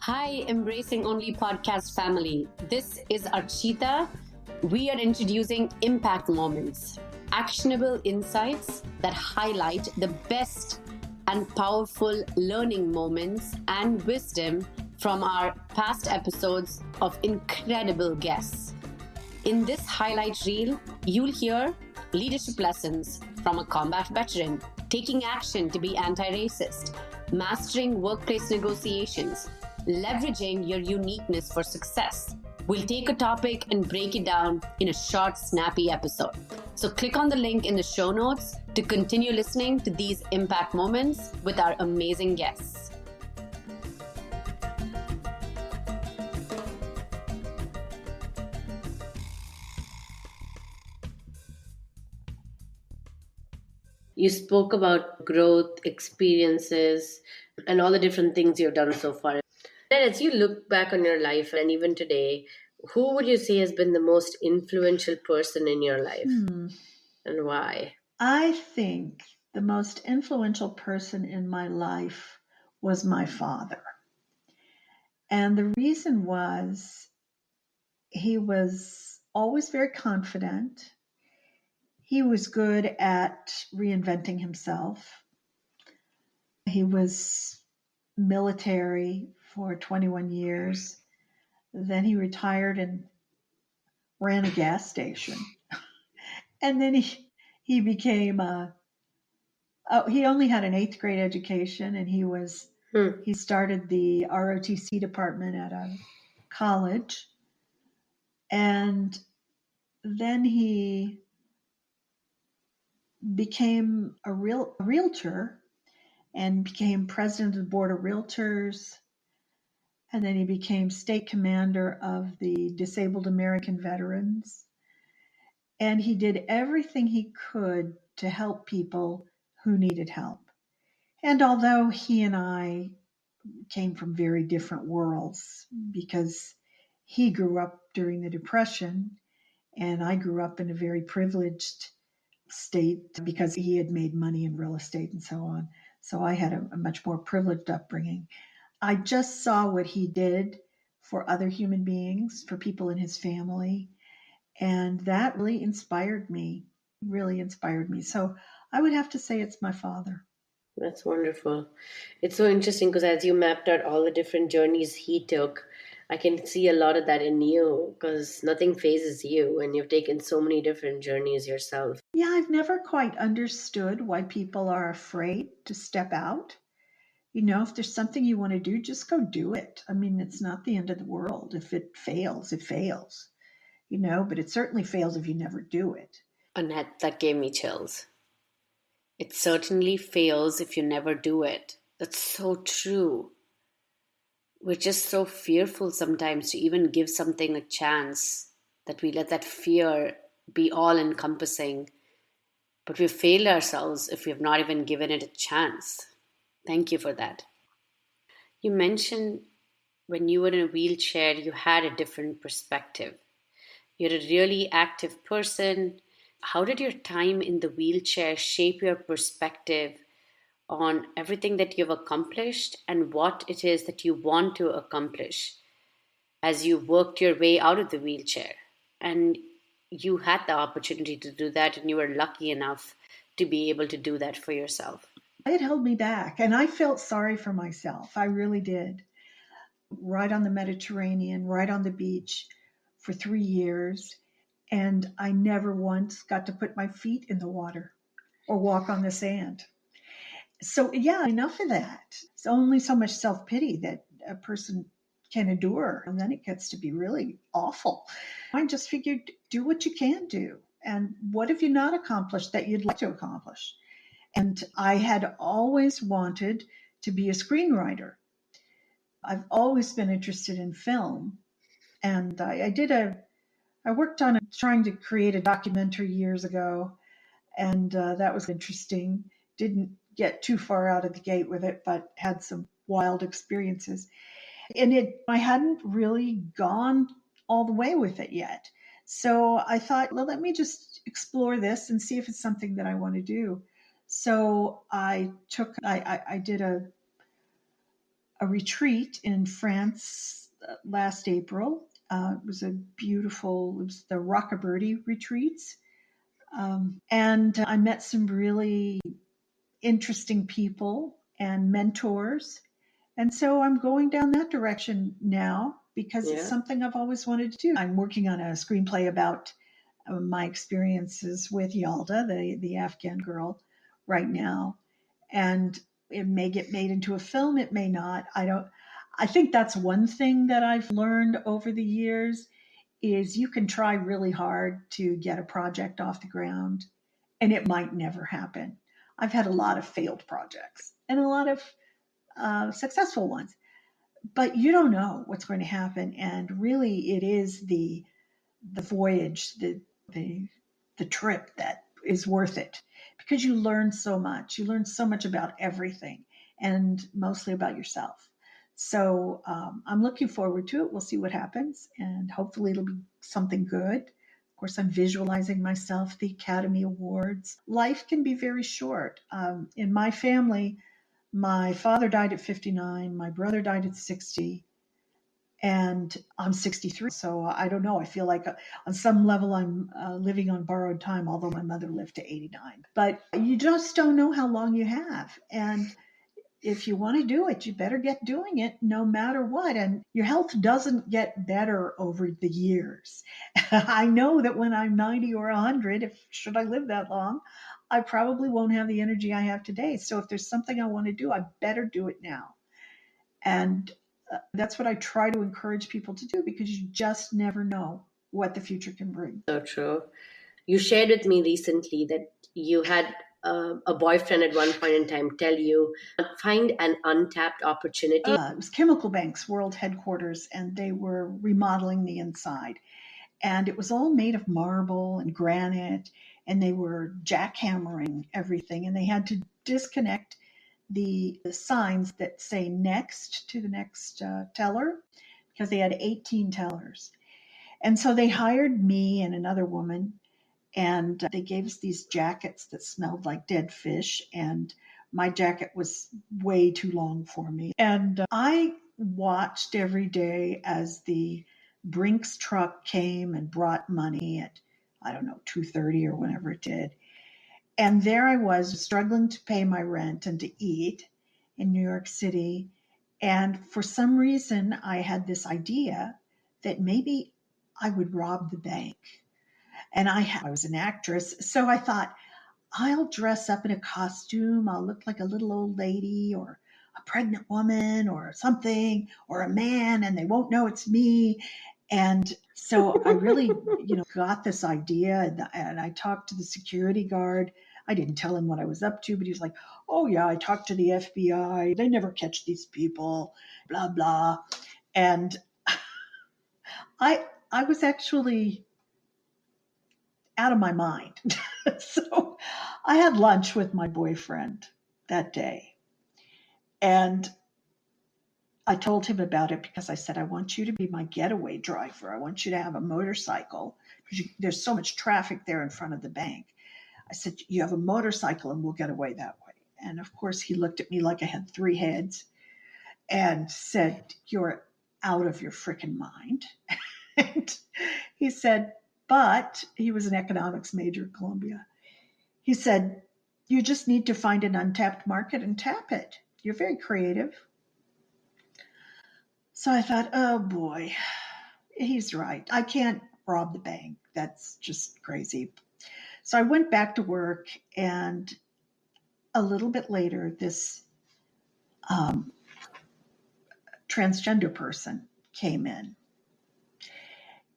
Hi, Embracing Only podcast family. This is Archita. We are introducing impact moments, actionable insights that highlight the best and powerful learning moments and wisdom from our past episodes of incredible guests. In this highlight reel, you'll hear leadership lessons from a combat veteran, taking action to be anti-racist, mastering workplace negotiations, leveraging your uniqueness for success. We'll take a topic and break it down in a short, snappy episode. So click on the link in the show notes to continue listening to these impact moments with our amazing guests. You spoke about growth, experiences, and all the different things you've done so far. And as you look back on your life and even today, who would you say has been the most influential person in your life and why? I think the most influential person in my life was my father. And the reason was he was always very confident. He was good at reinventing himself. He was military for 21 years. Then he retired and ran a gas station. And then he became he only had an 8th grade education, and he started the ROTC department at a college. And then he became a realtor and became president of the board of realtors. And then he became state commander of the Disabled American Veterans. And he did everything he could to help people who needed help. And although he and I came from very different worlds, because he grew up during the Depression and I grew up in a very privileged state because he had made money in real estate and so on. So I had a much more privileged upbringing. I just saw what he did for other human beings, for people in his family. And that really inspired me. So I would have to say it's my father. That's wonderful. It's so interesting because as you mapped out all the different journeys he took, I can see a lot of that in you because nothing phases you and you've taken so many different journeys yourself. Yeah, I've never quite understood why people are afraid to step out. If there's something you want to do, just go do it. I mean, it's not the end of the world. If it fails, it fails, but it certainly fails if you never do it. Annette, that gave me chills. It certainly fails if you never do it. That's so true. We're just so fearful sometimes to even give something a chance that we let that fear be all encompassing. But we've failed ourselves if we have not even given it a chance. Thank you for that. You mentioned when you were in a wheelchair, you had a different perspective. You're a really active person. How did your time in the wheelchair shape your perspective on everything that you've accomplished and what it is that you want to accomplish as you worked your way out of the wheelchair? And you had the opportunity to do that, and you were lucky enough to be able to do that for yourself. It held me back, and I felt sorry for myself. I really did. Right on the Mediterranean, right on the beach for 3 years, and I never once got to put my feet in the water or walk on the sand. So, yeah, enough of that. It's only so much self-pity that a person can endure, and then it gets to be really awful. I just figured, do what you can do. And what have you not accomplished that you'd like to accomplish? And I had always wanted to be a screenwriter. I've always been interested in film. And I worked on trying to create a documentary years ago. And that was interesting. Didn't get too far out of the gate with it, but had some wild experiences. And I hadn't really gone all the way with it yet. So I thought, well, let me just explore this and see if it's something that I want to do. So I did a retreat in France last April. It was a beautiful, it was the Rockabirdie retreats. And I met some really interesting people and mentors. And so I'm going down that direction now because it's Yeah. something I've always wanted to do. I'm working on a screenplay about my experiences with Yalda, the Afghan girl, right now. And it may get made into a film, it may not. I don't. I think that's one thing that I've learned over the years is you can try really hard to get a project off the ground and it might never happen. I've had a lot of failed projects and a lot of successful ones, but you don't know what's going to happen. And really, it is the voyage, the the trip that is worth it because you learn so much. You learn so much about everything and mostly about yourself. So I'm looking forward to it. We'll see what happens, and hopefully it'll be something good. Of course, I'm visualizing myself, the Academy Awards. Life can be very short. In my family, my father died at 59, my brother died at 60, and I'm 63. So I don't know. I feel like on some level I'm living on borrowed time, although my mother lived to 89. But you just don't know how long you have. And if you want to do it, you better get doing it no matter what. And your health doesn't get better over the years. I know that when I'm 90 or 100, if should I live that long, I probably won't have the energy I have today. So if there's something I want to do, I better do it now. And that's what I try to encourage people to do because you just never know what the future can bring. So true. You shared with me recently that you had a boyfriend at one point in time tell you, find an untapped opportunity. It was Chemical Bank's world headquarters, and they were remodeling the inside. And it was all made of marble and granite, and they were jackhammering everything, and they had to disconnect the signs that say next to the next teller because they had 18 tellers. And so they hired me and another woman, and they gave us these jackets that smelled like dead fish. And my jacket was way too long for me. And I watched every day as the Brinks truck came and brought money at, I don't know, 2:30 or whenever it did. And there I was struggling to pay my rent and to eat in New York City. And for some reason, I had this idea that maybe I would rob the bank. And I was an actress. So I thought, I'll dress up in a costume. I'll look like a little old lady or a pregnant woman or something or a man, and they won't know it's me. And so I really, got this idea, and I talked to the security guard. I didn't tell him what I was up to, but he was like, "Oh yeah, I talked to the FBI. They never catch these people, blah blah." And I was actually out of my mind. So I had lunch with my boyfriend that day, and I told him about it because I said, I want you to be my getaway driver. I want you to have a motorcycle because there's so much traffic there in front of the bank. I said, you have a motorcycle and we'll get away that way. And of course, he looked at me like I had three heads and said, you're out of your freaking mind. And he said, but he was an economics major at Columbia. He said, you just need to find an untapped market and tap it. You're very creative. So I thought, oh boy, he's right. I can't rob the bank. That's just crazy. So I went back to work, and a little bit later, this transgender person came in,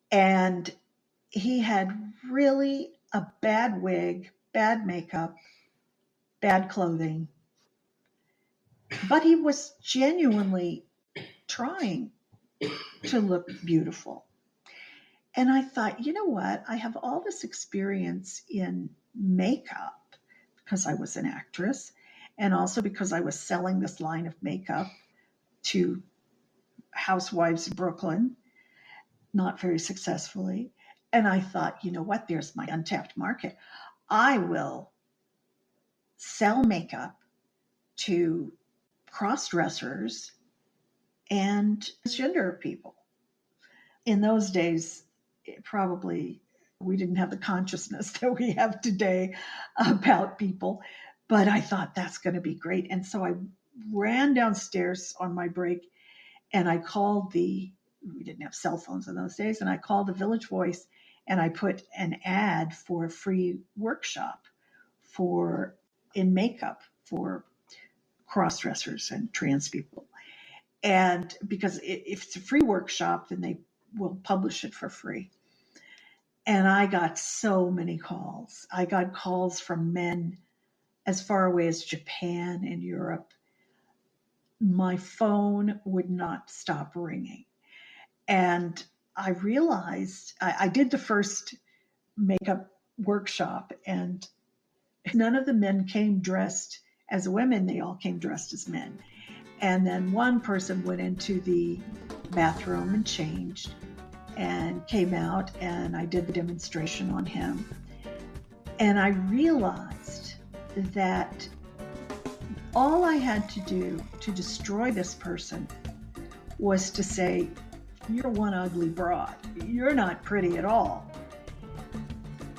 and he had really a bad wig, bad makeup, bad clothing, but he was genuinely trying to look beautiful. And I thought, you know what? I have all this experience in makeup because I was an actress, and also because I was selling this line of makeup to housewives in Brooklyn, not very successfully. And I thought, you know what? There's my untapped market. I will sell makeup to cross dressers and transgender people. In those days, probably we didn't have the consciousness that we have today about people, but I thought that's going to be great. And so I ran downstairs on my break and I called we didn't have cell phones in those days, and I called the Village Voice and I put an ad for a free workshop in makeup for cross-dressers and trans people. And because if it's a free workshop, then they will publish it for free. And I got so many calls. I got calls from men as far away as Japan and Europe. My phone would not stop ringing. And I realized I did the first makeup workshop, and none of the men came dressed as women. They all came dressed as men. And then one person went into the bathroom and changed and came out, and I did the demonstration on him. And I realized that all I had to do to destroy this person was to say, "You're one ugly broad. You're not pretty at all."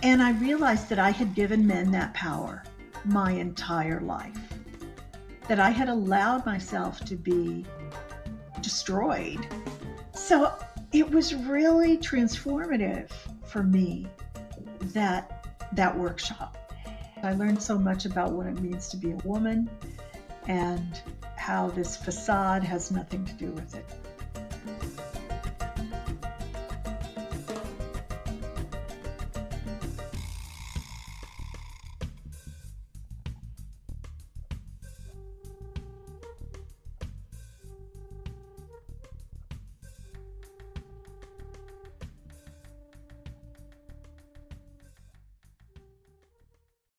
And I realized that I had given men that power my entire life, that I had allowed myself to be destroyed. So it was really transformative for me, that workshop. I learned so much about what it means to be a woman and how this facade has nothing to do with it.